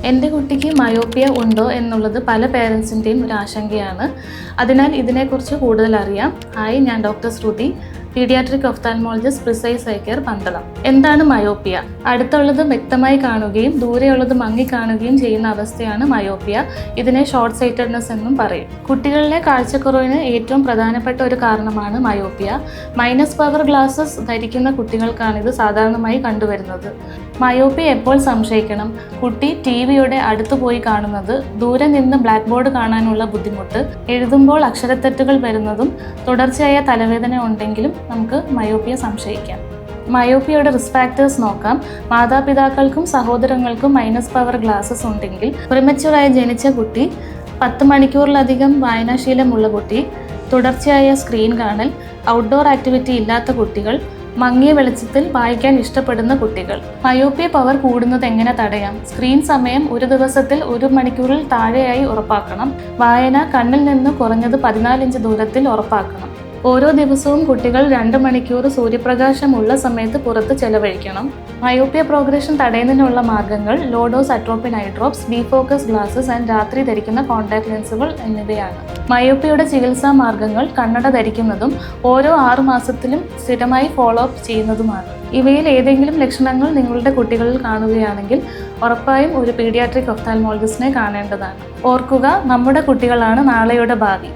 എൻ്റെ കുട്ടിക്ക് മയോപ്പിയ ഉണ്ടോ എന്നുള്ളത് പല പേരൻസിൻ്റെയും ഒരു ആശങ്കയാണ്. അതിനാൽ ഇതിനെക്കുറിച്ച് കൂടുതൽ അറിയാം. ഹായ്, ഞാൻ doctor Shruti, paediatric ophthalmologist, precise eye care, Pandalam. എന്താണ് മയോപ്പിയ? അടുത്തുള്ളത് വ്യക്തമായി കാണുകയും ദൂരെയുള്ളത് മങ്ങി കാണുകയും ചെയ്യുന്ന അവസ്ഥയാണ് മയോപ്പിയ. ഇതിനെ ഷോർട്ട് സൈറ്റഡ്നെസ് എന്നും പറയും. കുട്ടികളിലെ കാഴ്ചക്കുറവിന് ഏറ്റവും പ്രധാനപ്പെട്ട ഒരു കാരണമാണ് മയോപ്പിയ. മൈനസ് പവർ ഗ്ലാസസ് ധരിക്കുന്ന കുട്ടികൾക്കാണ് ഇത് സാധാരണമായി കണ്ടുവരുന്നത്. മയോപ്പിയ എപ്പോൾ സംശയിക്കണം? കുട്ടി ടിവിയുടെ അടുത്ത് പോയി കാണുന്നത്, ദൂരെ നിന്ന് ബ്ലാക്ക് ബോർഡ് കാണാനുള്ള ബുദ്ധിമുട്ട്, എഴുതുമ്പോൾ അക്ഷരത്തെറ്റുകൾ വരുന്നതും തുടർച്ചയായ തലവേദന ഉണ്ടെങ്കിലും നമുക്ക് മയോപ്പിയ സംശയിക്കാം. മയോപ്പിയയുടെ റിസ്ക് ഫാക്ടേഴ്സ് നോക്കാം. മാതാപിതാക്കൾക്കും സഹോദരങ്ങൾക്കും മൈനസ് പവർ ഗ്ലാസസ് ഉണ്ടെങ്കിൽ, പ്രിമച്യൂറായി ജനിച്ച കുട്ടി, 10 മണിക്കൂറിലധികം വായനാശീലമുള്ള കുട്ടി, തുടർച്ചയായ സ്ക്രീൻ കാണൽ, ഔട്ട്ഡോർ ആക്ടിവിറ്റി ഇല്ലാത്ത കുട്ടികൾ, മങ്ങിയ വെളിച്ചത്തിൽ വായിക്കാൻ ഇഷ്ടപ്പെടുന്ന കുട്ടികൾ. മയോപ്പിയ പവർ കൂടുന്നത് എങ്ങനെ തടയാം? സ്ക്രീൻ സമയം ഒരു ദിവസത്തിൽ 1 മണിക്കൂറിൽ താഴെയായി ഉറപ്പാക്കണം. വായന കണ്ണിൽ നിന്ന് കുറഞ്ഞത് 14 ഇഞ്ച് ദൂരത്തിൽ ഉറപ്പാക്കണം. ഓരോ ദിവസവും കുട്ടികൾ 2 മണിക്കൂർ സൂര്യപ്രകാശമുള്ള സമയത്ത് പുറത്ത് ചെലവഴിക്കണം. മയോപ്പിയ പ്രോഗ്രഷൻ തടയുന്നതിനുള്ള മാർഗങ്ങൾ low dose atropine eye drops, defocus glasses and രാത്രി ധരിക്കുന്ന കോൺടാക്ട് ലെൻസുകൾ എന്നിവയാണ്. മയോപ്പിയയുടെ ചികിത്സാ മാർഗങ്ങൾ കണ്ണട ധരിക്കുന്നതും ഓരോ 6 മാസത്തിലും സ്ഥിരമായി ഫോളോ അപ്പ് ചെയ്യുന്നതുമാണ്. ഇവയിൽ ഏതെങ്കിലും ലക്ഷണങ്ങൾ നിങ്ങളുടെ കുട്ടികളിൽ കാണുകയാണെങ്കിൽ ഉറപ്പായും ഒരു പീഡിയാട്രിക് ഒഫ്താൽമോളജിസ്റ്റിനെ കാണേണ്ടതാണ്. ഓർക്കുക, നമ്മുടെ കുട്ടികളാണ് നാളെയുടെ ഭാവി.